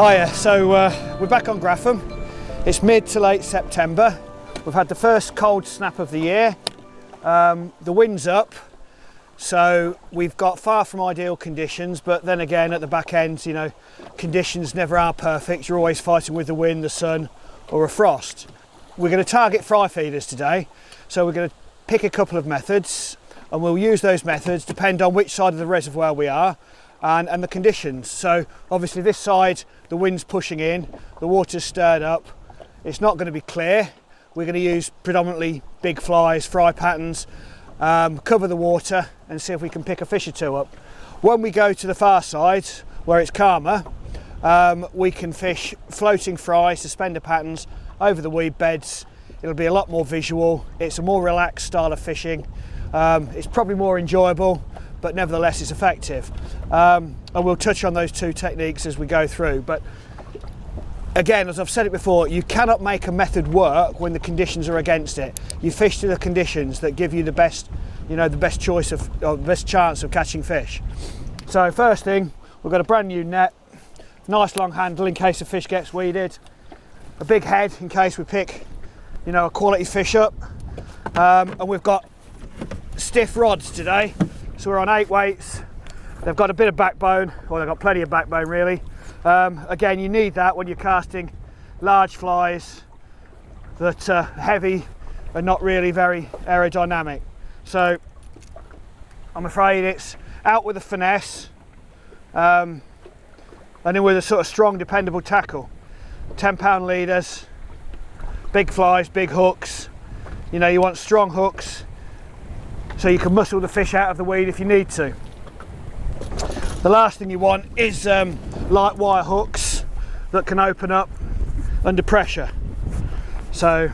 Hiya, so we're back on Grafham. It's mid to late September. We've had the first cold snap of the year. The wind's up, so we've got far from ideal conditions, but then again at the back end, you know, conditions never are perfect. You're always fighting with the wind, the sun or a frost. We're going to target fry feeders today, so we're going to pick a couple of methods and we'll use those methods depend on which side of the reservoir we are and the conditions. So obviously this side, the wind's pushing in, the water's stirred up, it's not going to be clear. We're going to use predominantly big flies, fry patterns, cover the water and see if we can pick a fish or two up. When we go to the far side where it's calmer, we can fish floating fry, suspender patterns over the weed beds. It'll be a lot more visual. It's a more relaxed style of fishing. It's probably more enjoyable, but nevertheless it's effective. And we'll touch on those two techniques as we go through. But again, as I've said it before, you cannot make a method work when the conditions are against it. You fish to the conditions that give you the best, you know, the best choice of, or the best chance of catching fish. So first thing, we've got a brand new net, nice long handle in case the fish gets weeded, a big head in case we pick, you know, a quality fish up, and we've got stiff rods today. So we're on 8 weights. They've got a bit of backbone, or they've got plenty of backbone really. Again, you need that when you're casting large flies that are heavy and not really very aerodynamic. So I'm afraid it's out with a finesse, and then with a sort of strong, dependable tackle. 10-pound leaders, big flies, big hooks. You know, you want strong hooks so you can muscle the fish out of the weed if you need to. The last thing you want is light wire hooks that can open up under pressure. So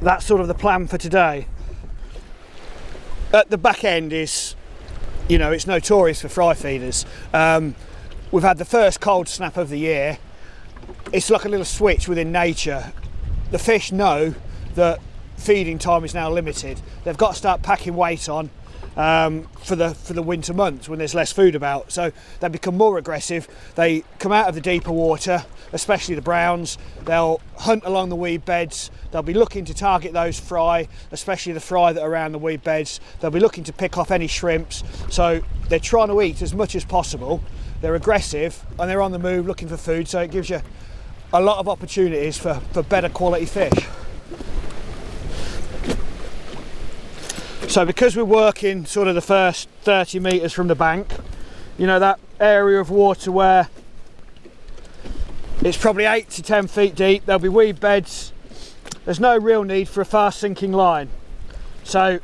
that's sort of the plan for today. At the back end is, you know, it's notorious for fry feeders. We've had the first cold snap of the year. It's like a little switch within nature. The fish know that feeding time is now limited. They've got to start packing weight on for the winter months when there's less food about. So they become more aggressive. They come out of the deeper water, especially the browns. They'll hunt along the weed beds. They'll be looking to target those fry, especially the fry that are around the weed beds. They'll be looking to pick off any shrimps. So they're trying to eat as much as possible. They're aggressive and they're on the move looking for food. So it gives you a lot of opportunities for better quality fish. So because we're working sort of the first 30 metres from the bank, you know, that area of water where it's probably 8 to 10 feet deep, there'll be weed beds. There's no real need for a fast sinking line. So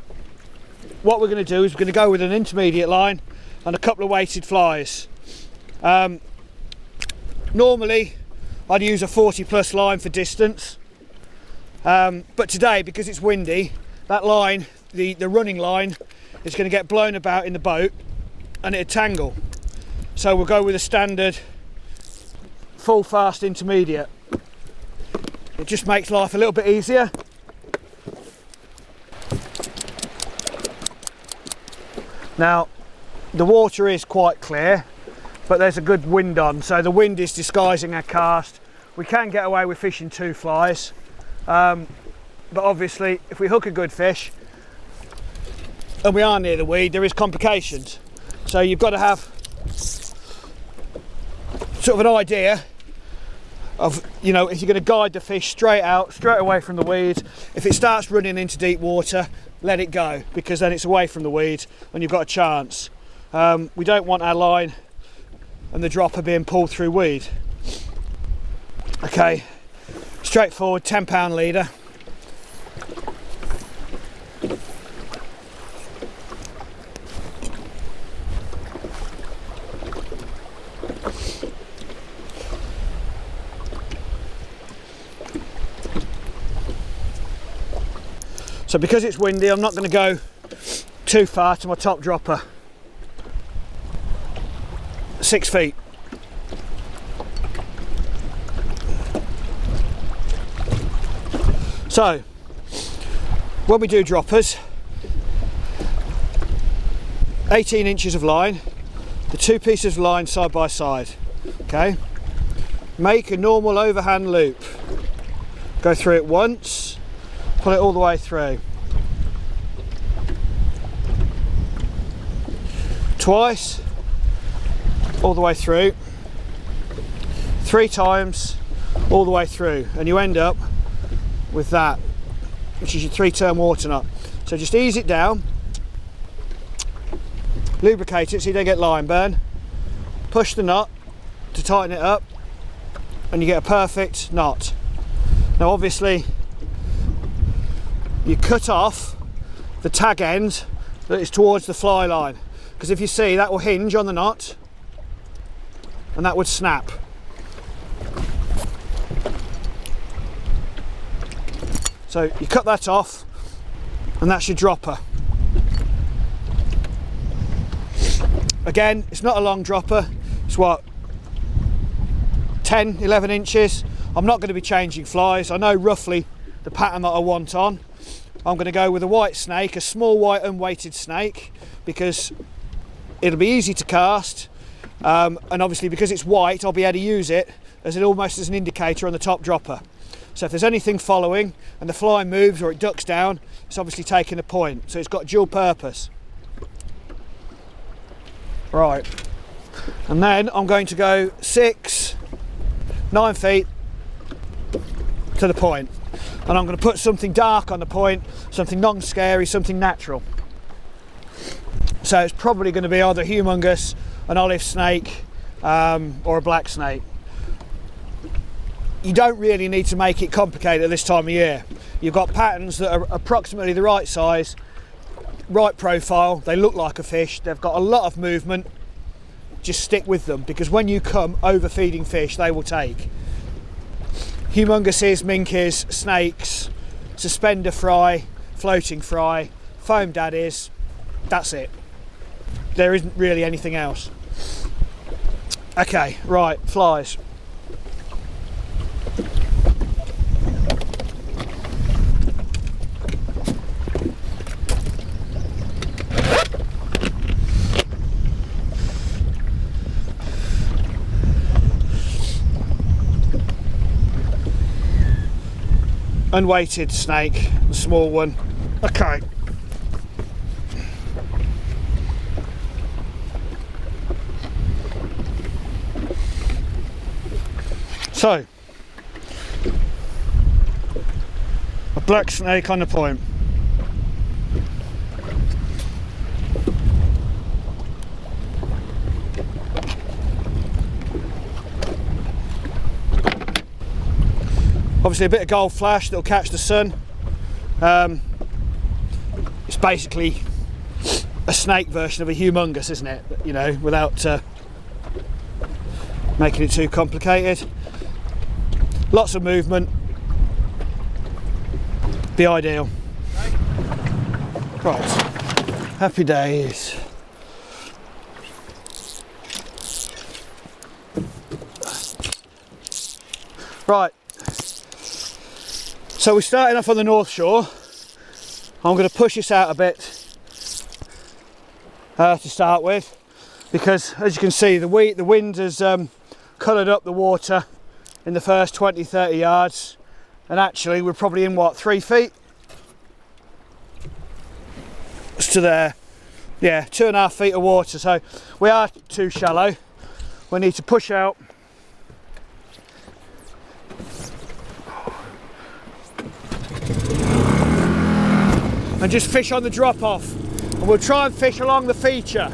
what we're going to do is we're going to go with an intermediate line and a couple of weighted flies. Normally I'd use a 40 plus line for distance, but today because it's windy, that line, the running line, is going to get blown about in the boat and it'll tangle. So we'll go with a standard full fast intermediate. It just makes life a little bit easier. Now the water is quite clear, but there's a good wind on, so the wind is disguising our cast. We can get away with fishing 2 flies, but obviously if we hook a good fish and we are near the weed, there is complications. So you've got to have sort of an idea of, you know, if you're going to guide the fish straight out, straight away from the weed. If it starts running into deep water, let it go, because then it's away from the weed and you've got a chance. We don't want our line and the dropper being pulled through weed. Okay, straightforward 10-pound leader. So because it's windy, I'm not going to go too far to my top dropper. 6 feet. So when we do droppers, 18 inches of line, the 2 pieces of line side by side, okay? Make a normal overhand loop. Go through it once, pull it all the way through. Twice, all the way through. 3 times, all the way through. And you end up with that, which is your 3-turn water knot. So just ease it down, lubricate it so you don't get line burn, push the knot to tighten it up, and you get a perfect knot. Now obviously you cut off the tag end that is towards the fly line, because if you see, that will hinge on the knot and that would snap. So you cut that off and that's your dropper. Again, it's not a long dropper, it's what, 10, 11 inches. I'm not going to be changing flies. I know roughly the pattern that I want on. I'm going to go with a white snake, a small white unweighted snake, because it'll be easy to cast, and obviously because it's white I'll be able to use it as almost as an indicator on the top dropper. So if there's anything following and the fly moves or it ducks down, it's obviously taking a point, so it's got dual purpose. Right, and then I'm going to go 6, 9 feet to the point, and I'm going to put something dark on the point, something non-scary, something natural. So it's probably going to be either a humungus, an olive snake, or a black snake. You don't really need to make it complicated at this time of year. You've got patterns that are approximately the right size, right profile, they look like a fish, they've got a lot of movement. Just stick with them, because when you come overfeeding fish, they will take. Humunguses, minkies, snakes, suspender fry, floating fry, foam daddies, that's it. There isn't really anything else. Okay, right, flies. Unweighted snake, the small one. Okay. So, a black snake on the point. Obviously a bit of gold flash that'll catch the sun. It's basically a snake version of a humungus, isn't it? You know, without making it too complicated. Lots of movement. Be ideal. Right, happy days. Right. So we're starting off on the north shore. I'm going to push this out a bit to start with, because as you can see the wind has coloured up the water in the first 20-30 yards, and actually we're probably in what, 3 feet? It's to there, yeah, 2.5 feet of water, so we are too shallow. We need to push out. And just fish on the drop off, and we'll try and fish along the feature.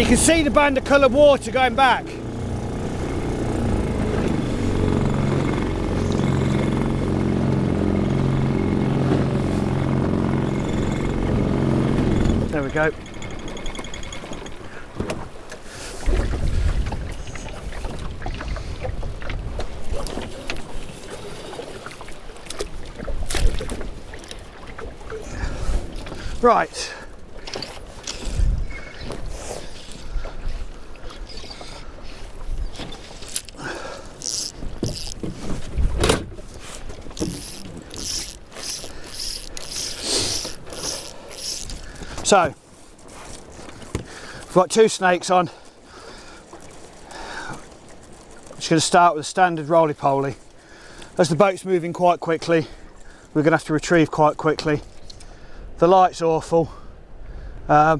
You can see the band of coloured water going back. There we go. Right. So, got 2 snakes on. I'm just going to start with a standard roly-poly. As the boat's moving quite quickly, we're going to have to retrieve quite quickly. The light's awful. I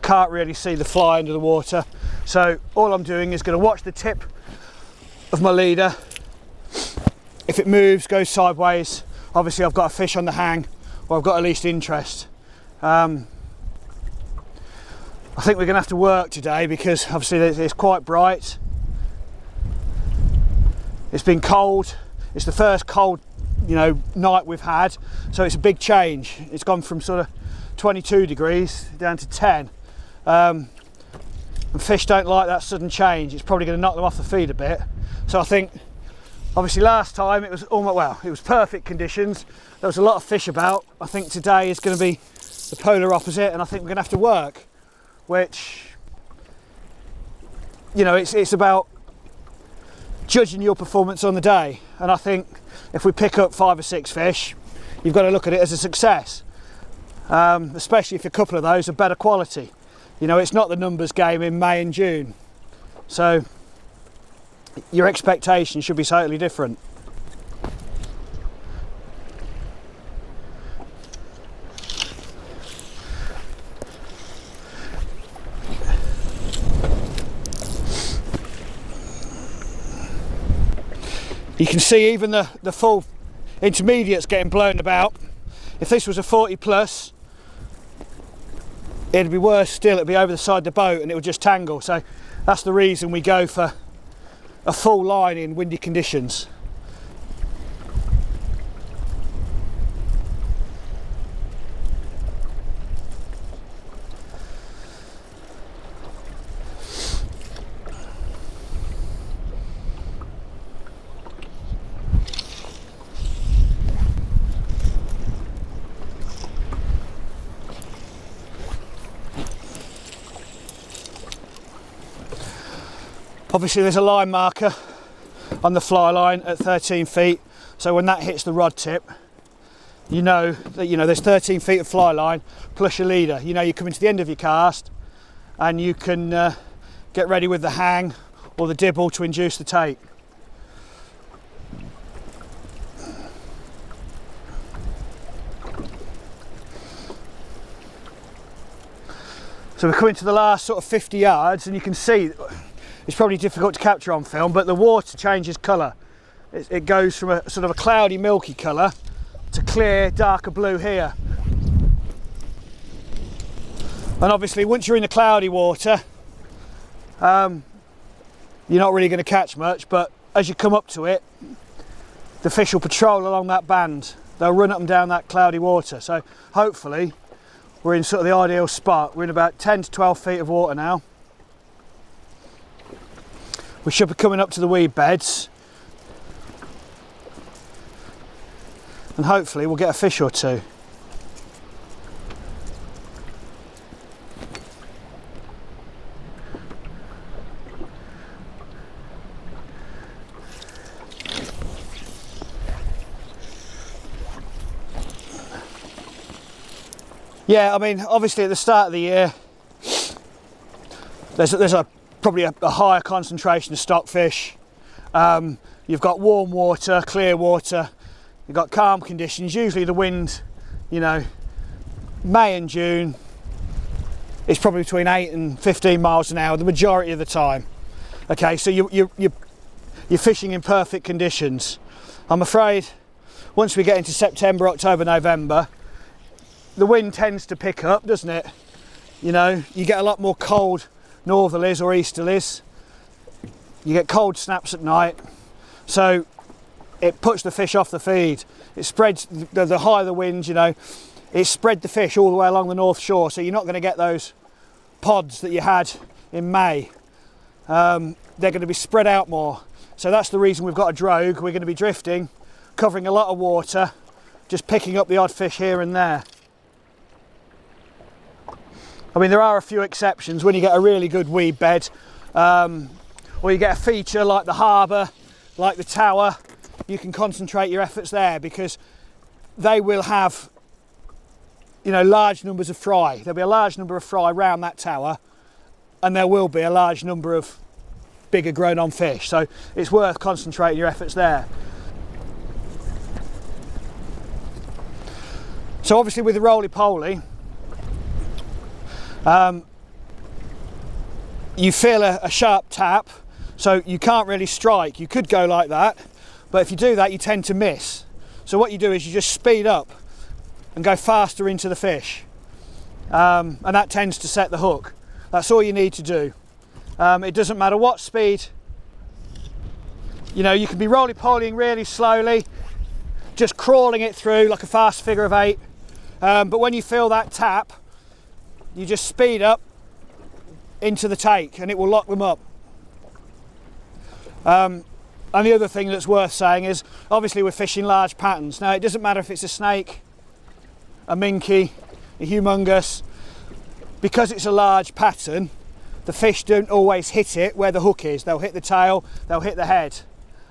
can't really see the fly under the water, so all I'm doing is going to watch the tip of my leader. If it moves, goes sideways, obviously I've got a fish on the hang, or I've got at least interest. I think we're going to have to work today because obviously it's quite bright. It's been cold. It's the first cold, night we've had, so it's a big change. It's gone from sort of 22 degrees down to 10. And fish don't like that sudden change. It's probably going to knock them off the feed a bit. So I think, obviously last time it was it was perfect conditions. There was a lot of fish about. I think today is going to be the polar opposite, and I think we're going to have to work, which, it's about judging your performance on the day. And I think if we pick up 5 or 6 fish, you've got to look at it as a success, especially if a couple of those are better quality. It's not the numbers game in May and June, so your expectations should be totally different. You can see even the full intermediates getting blown about. If this was a 40 plus, it'd be worse still. It'd be over the side of the boat and it would just tangle. So that's the reason we go for a full line in windy conditions. Obviously there's a line marker on the fly line at 13 feet, so when that hits the rod tip, you know that there's 13 feet of fly line plus your leader. You're coming to the end of your cast and you can get ready with the hang or the dibble to induce the take. So we're coming to the last sort of 50 yards, and you can see it's probably difficult to capture on film, but the water changes colour. It goes from a sort of a cloudy, milky colour to clear, darker blue here. And obviously, once you're in the cloudy water, you're not really going to catch much, but as you come up to it, the fish will patrol along that band. They'll run up and down that cloudy water. So hopefully, we're in sort of the ideal spot. We're in about 10 to 12 feet of water now. We should be coming up to the weed beds, and hopefully we'll get a fish or two. Yeah, I mean, obviously at the start of the year, there's probably a higher concentration of stockfish. You've got warm water, clear water, you've got calm conditions. Usually the wind, May and June, is probably between 8 and 15 miles an hour the majority of the time. Okay, so you're fishing in perfect conditions. I'm afraid once we get into September, October, November, the wind tends to pick up, doesn't it? You get a lot more cold northerlies or easterlies. You get cold snaps at night, so it puts the fish off the feed. It spreads, the higher the wind, it spread the fish all the way along the north shore, so you're not going to get those pods that you had in May. They're going to be spread out more, so that's the reason we've got a drogue. We're going to be drifting, covering a lot of water, just picking up the odd fish here and there. I mean, there are a few exceptions when you get a really good weed bed, or you get a feature like the harbour, like the tower. You can concentrate your efforts there because they will have you know, large numbers of fry. There'll be a large number of fry around that tower, and there will be a large number of bigger grown on fish. So it's worth concentrating your efforts there. So obviously with the roly-poly, you feel a sharp tap, so you can't really strike. You could go like that, but if you do that, you tend to miss. So what you do is you just speed up and go faster into the fish, and that tends to set the hook. That's all you need to do. It doesn't matter what speed. You know, you can be roly-polying really slowly, just crawling it through like a fast figure of 8. But when you feel that tap, you just speed up into the take and it will lock them up. And the other thing that's worth saying is, obviously we're fishing large patterns. Now it doesn't matter if it's a snake, a minke, a humungus, because it's a large pattern, the fish don't always hit it where the hook is. They'll hit the tail, they'll hit the head.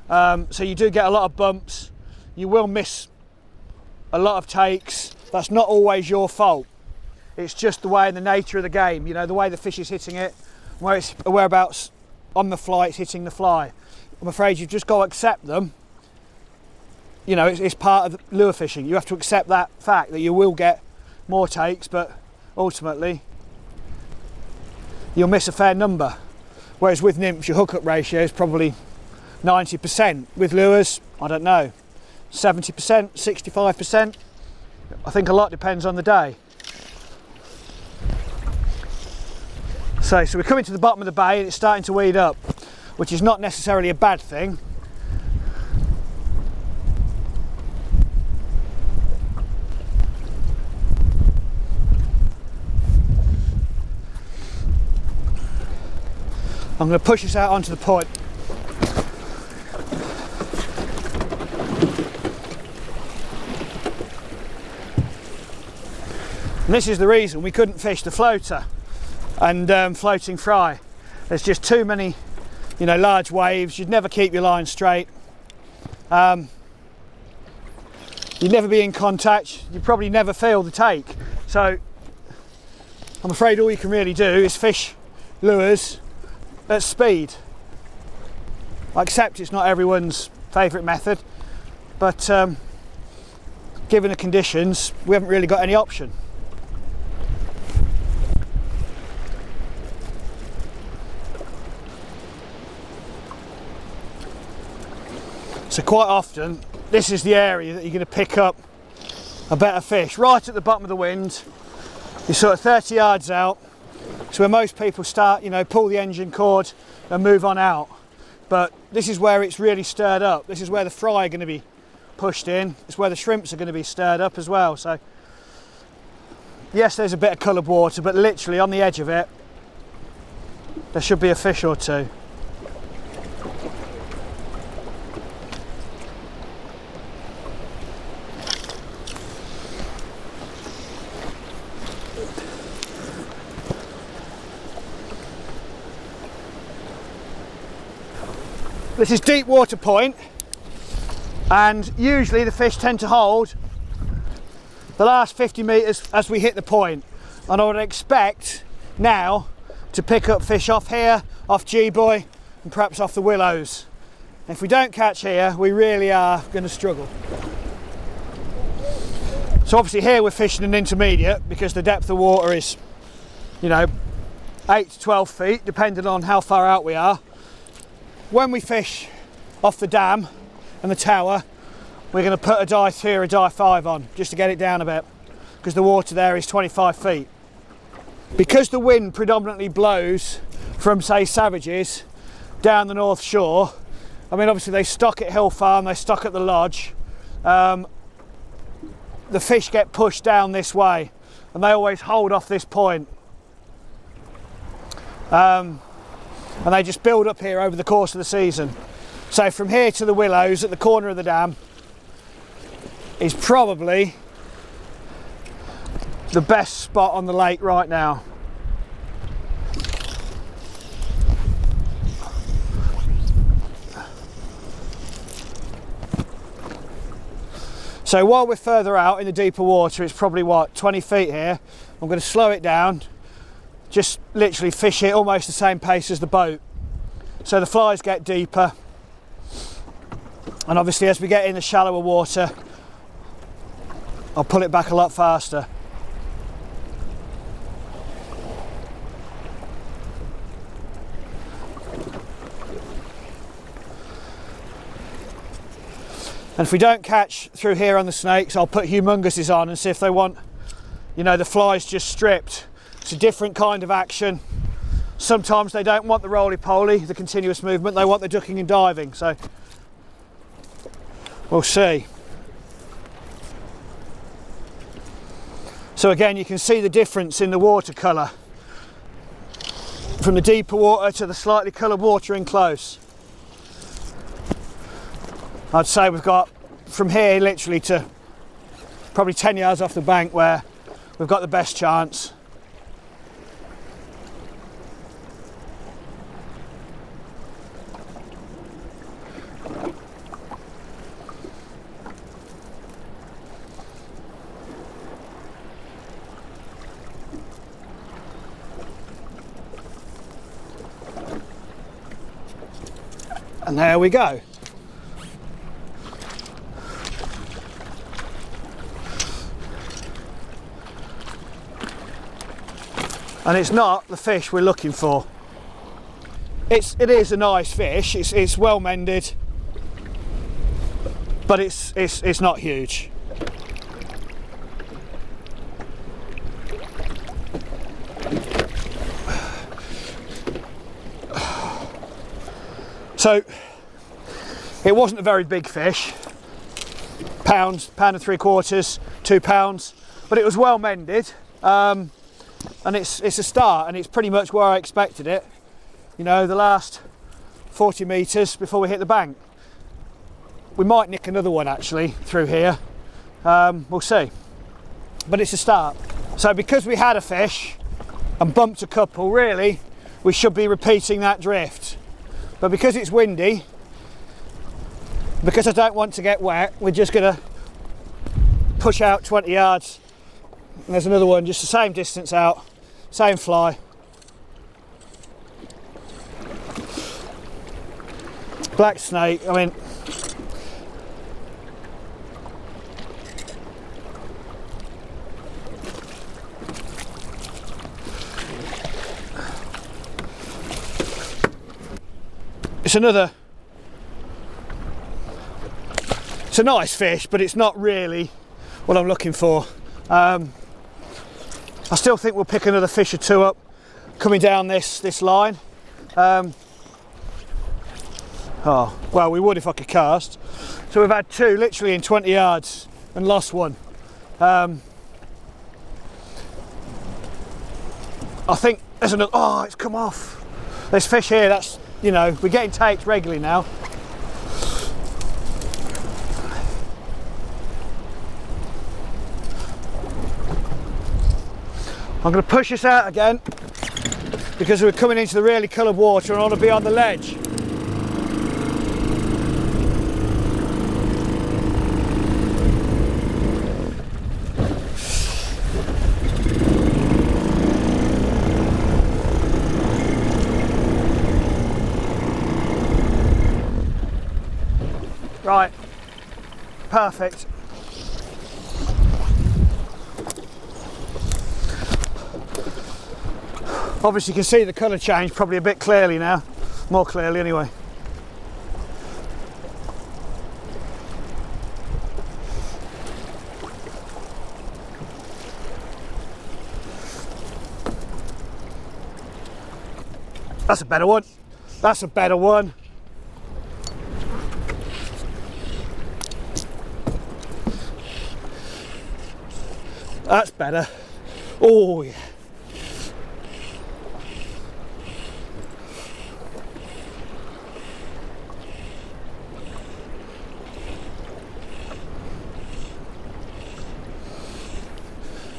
So you do get a lot of bumps, you will miss a lot of takes. That's not always your fault. It's just the way and the nature of the game, you know, the way the fish is hitting it, whereabouts on the fly it's hitting the fly. I'm afraid you've just got to accept them. You know, it's part of lure fishing. You have to accept that fact that you will get more takes, but ultimately you'll miss a fair number. Whereas with nymphs, your hookup ratio is probably 90%. With lures, I don't know, 70%, 65%. I think a lot depends on the day. So we're coming to the bottom of the bay and it's starting to weed up, which is not necessarily a bad thing. I'm going to push us out onto the point. And this is the reason we couldn't fish the floater and floating fry. There's just too many, you know, large waves. You'd never keep your line straight. You'd never be in contact. You'd probably never feel the take. So I'm afraid all you can really do is fish lures at speed. I accept it's not everyone's favourite method, but given the conditions, we haven't really got any option. So quite often, this is the area that you're going to pick up a better fish, right at the bottom of the wind. You're sort of 30 yards out. So where most people start, you know, pull the engine cord and move on out. But this is where it's really stirred up. This is where the fry are going to be pushed in. It's where the shrimps are going to be stirred up as well. So yes, there's a bit of coloured water, but literally on the edge of it, there should be a fish or two. This is deep water point, and usually the fish tend to hold the last 50 metres as we hit the point. And I would expect now to pick up fish off here, off G-Boy, and perhaps off the willows. If we don't catch here, we really are going to struggle. So obviously here we're fishing an intermediate because the depth of water is, you know, 8 to 12 feet, depending on how far out we are. When we fish off the dam and the tower, we're going to put a Tyer, a Dye 5 on, just to get it down a bit, because the water there is 25 feet. Because the wind predominantly blows from, say, Savages down the North Shore, I mean, obviously they stock at Hill Farm, they stock at the lodge, the fish get pushed down this way, and they always hold off this point. And they just build up here over the course of the season. So from here to the willows at the corner of the dam is probably the best spot on the lake right now. So while we're further out in the deeper water, it's probably what, 20 feet here, I'm going to slow it down, just literally fish it almost the same pace as the boat. So the flies get deeper, and obviously as we get in the shallower water, I'll pull it back a lot faster. And if we don't catch through here on the snakes, I'll put humunguses on and see if they want, you know, the flies just stripped. It's a different kind of action. Sometimes they don't want the roly-poly, the continuous movement, they want the ducking and diving, so we'll see. So again, you can see the difference in the water colour from the deeper water to the slightly coloured water in close. I'd say we've got from here literally to probably 10 yards off the bank where we've got the best chance. And there we go. And it's not the fish we're looking for. It is a nice fish. It's well mended, but it's not huge. So it wasn't a very big fish. Pound and 3/4, 2 pounds, but it was well mended. And it's a start, and it's pretty much where I expected it. You know, the last 40 metres before we hit the bank. We might nick another one actually through here. We'll see. But it's a start. So because we had a fish and bumped a couple, really, we should be repeating that drift. But because it's windy, because I don't want to get wet, we're just going to push out 20 yards. And there's another one just the same distance out, same fly. Black snake, I mean, it's a nice fish, but it's not really what I'm looking for. I still think we'll pick another fish or two up coming down this line. Oh, well, we would if I could cast. So we've had two literally in 20 yards and lost one. I think there's another, oh, it's come off. There's fish here, that's, you know, we're getting takes regularly now. I'm going to push this out again because we're coming into the really coloured water and I want to be on the ledge. Right, perfect. Obviously you can see the colour change probably a bit clearly now, more clearly anyway. That's a better one. That's a better one. That's better. Oh yeah.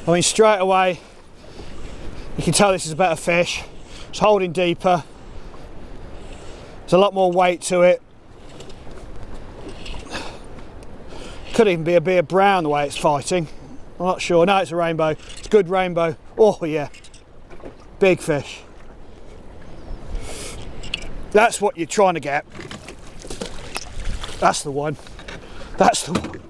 I mean, straight away, you can tell this is a better fish. It's holding deeper. There's a lot more weight to it. Could even be a beer brown the way it's fighting. I'm not sure. No, it's a rainbow. It's a good rainbow. Oh yeah, big fish. That's what you're trying to get. That's the one. That's the one.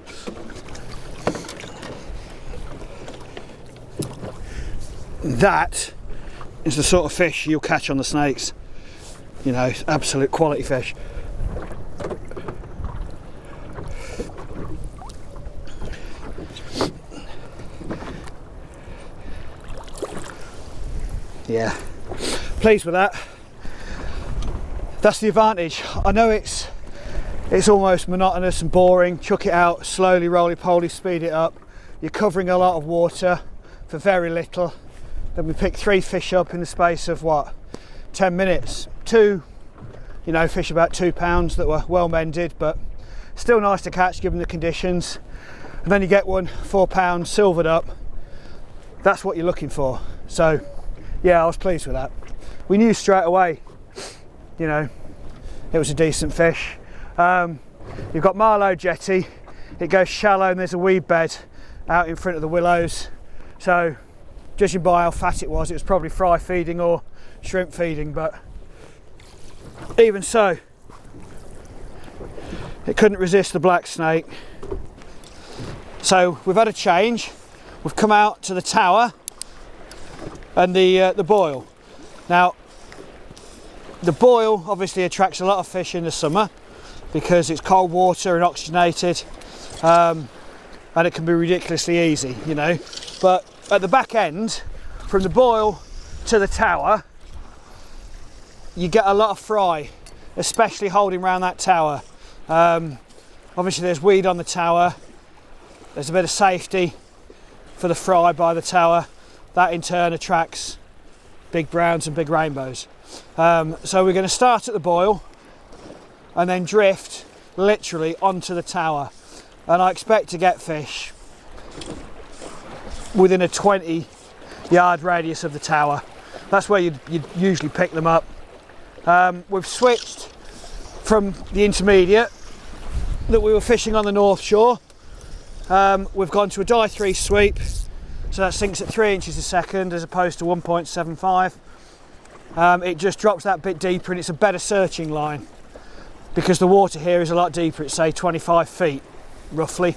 That is the sort of fish you'll catch on the snakes. You know, absolute quality fish. Yeah, pleased with that. That's the advantage. I know it's almost monotonous and boring. Chuck it out, slowly, roly-poly, speed it up. You're covering a lot of water for very little. Then we picked 3 fish up in the space of what, 10 minutes. 2, you know, fish about 2 pounds that were well mended, but still nice to catch given the conditions. And then you get one 4 pounds silvered up. That's what you're looking for. So yeah, I was pleased with that. We knew straight away, you know, it was a decent fish. You've got Marlow jetty, it goes shallow and there's a weed bed out in front of the willows. So judging by how fat it was probably fry feeding or shrimp feeding, but even so, it couldn't resist the black snake. So we've had a change. We've come out to the tower and the boil. Now, the boil obviously attracts a lot of fish in the summer because it's cold water and oxygenated, and it can be ridiculously easy, you know. But at the back end, from the boil to the tower, you get a lot of fry, especially holding around that tower. Obviously there's weed on the tower, there's a bit of safety for the fry by the tower. That in turn attracts big browns and big rainbows. So we're going to start at the boil and then drift literally onto the tower. And I expect to get fish within a 20-yard radius of the tower. That's where you'd usually pick them up. We've switched from the intermediate that we were fishing on the North Shore. We've gone to a die 3 sweep. So that sinks at 3 inches a second as opposed to 1.75. It just drops that bit deeper and it's a better searching line because the water here is a lot deeper. It's say 25 feet roughly,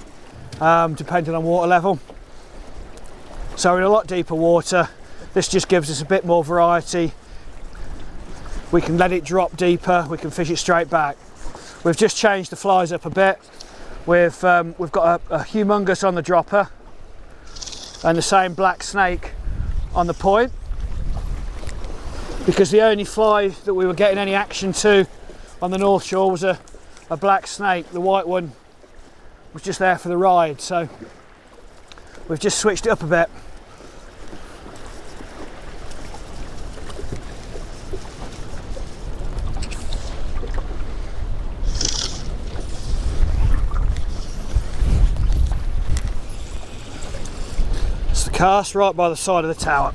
depending on water level. So in a lot deeper water, this just gives us a bit more variety. We can let it drop deeper, we can fish it straight back. We've just changed the flies up a bit. We've got a humungus on the dropper and the same black snake on the point, because the only fly that we were getting any action to on the North Shore was a black snake. The white one was just there for the ride, so we've just switched it up a bit. Cast right by the side of the tower.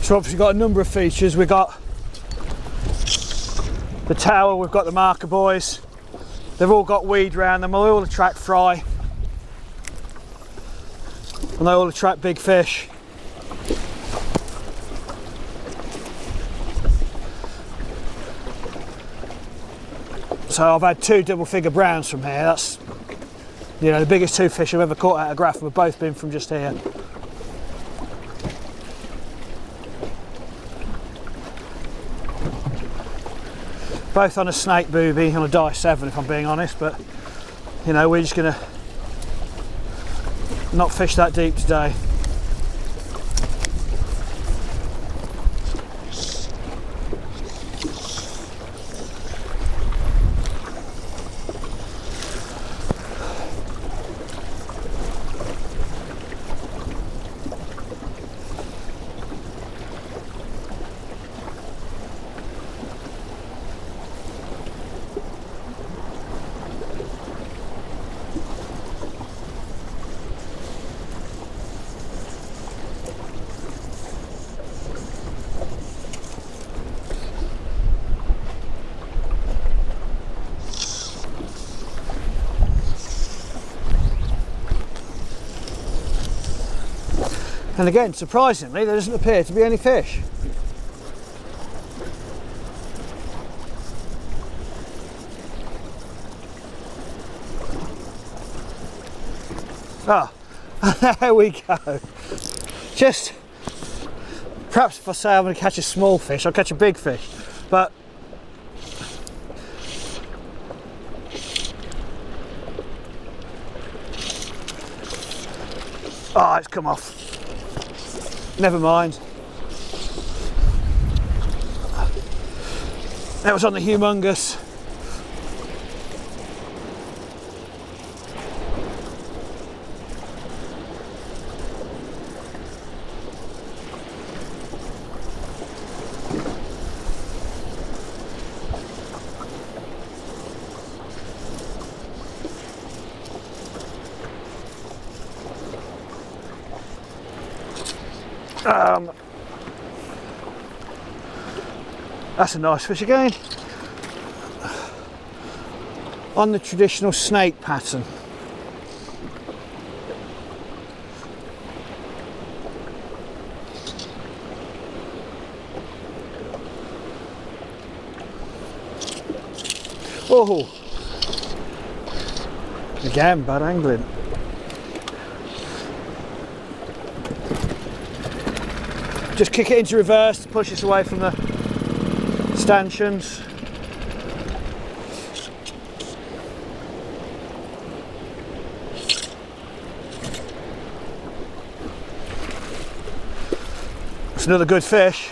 So obviously got a number of features. We've got the tower, we've got the marker buoys. They've all got weed around them, they all attract fry. And they all attract big fish. So I've had 2 double figure browns from here. That's, you know, the biggest 2 fish I've ever caught out of Grafham have both been from just here. Both on a snake booby, on a die 7 if I'm being honest, but you know, we're just gonna not fish that deep today. And again, surprisingly, there doesn't appear to be any fish. Ah, there we go. Just, perhaps if I say I'm going to catch a small fish, I'll catch a big fish. But oh, it's come off. Never mind. That was on the humungus. That's a nice fish again, on the traditional snake pattern. Oh, again, bad angling. Just kick it into reverse to push us away from the stanchions. It's another good fish.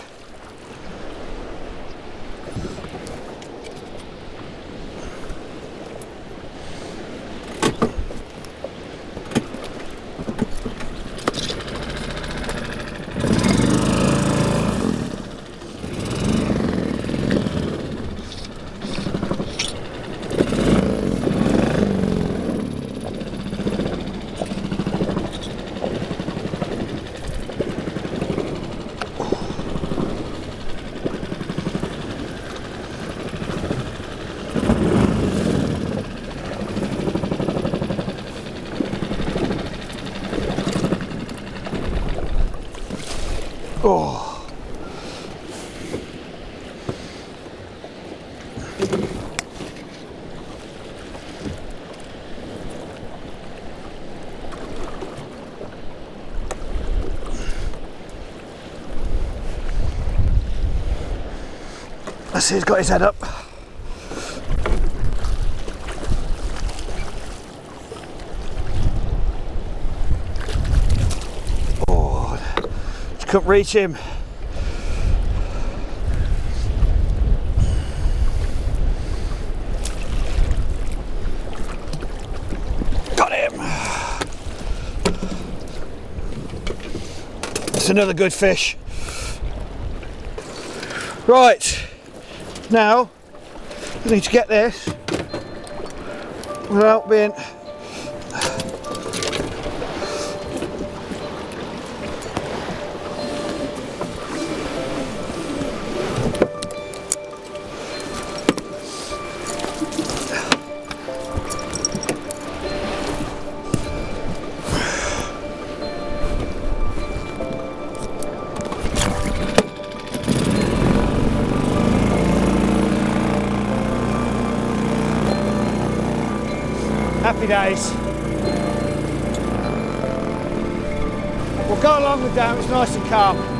Oh. Let's see, he's got his head up. Oh, just couldn't reach him. Got him. It's another good fish. Right. Now, I need to get this without being happy days. We'll go along with down, it's nice and calm.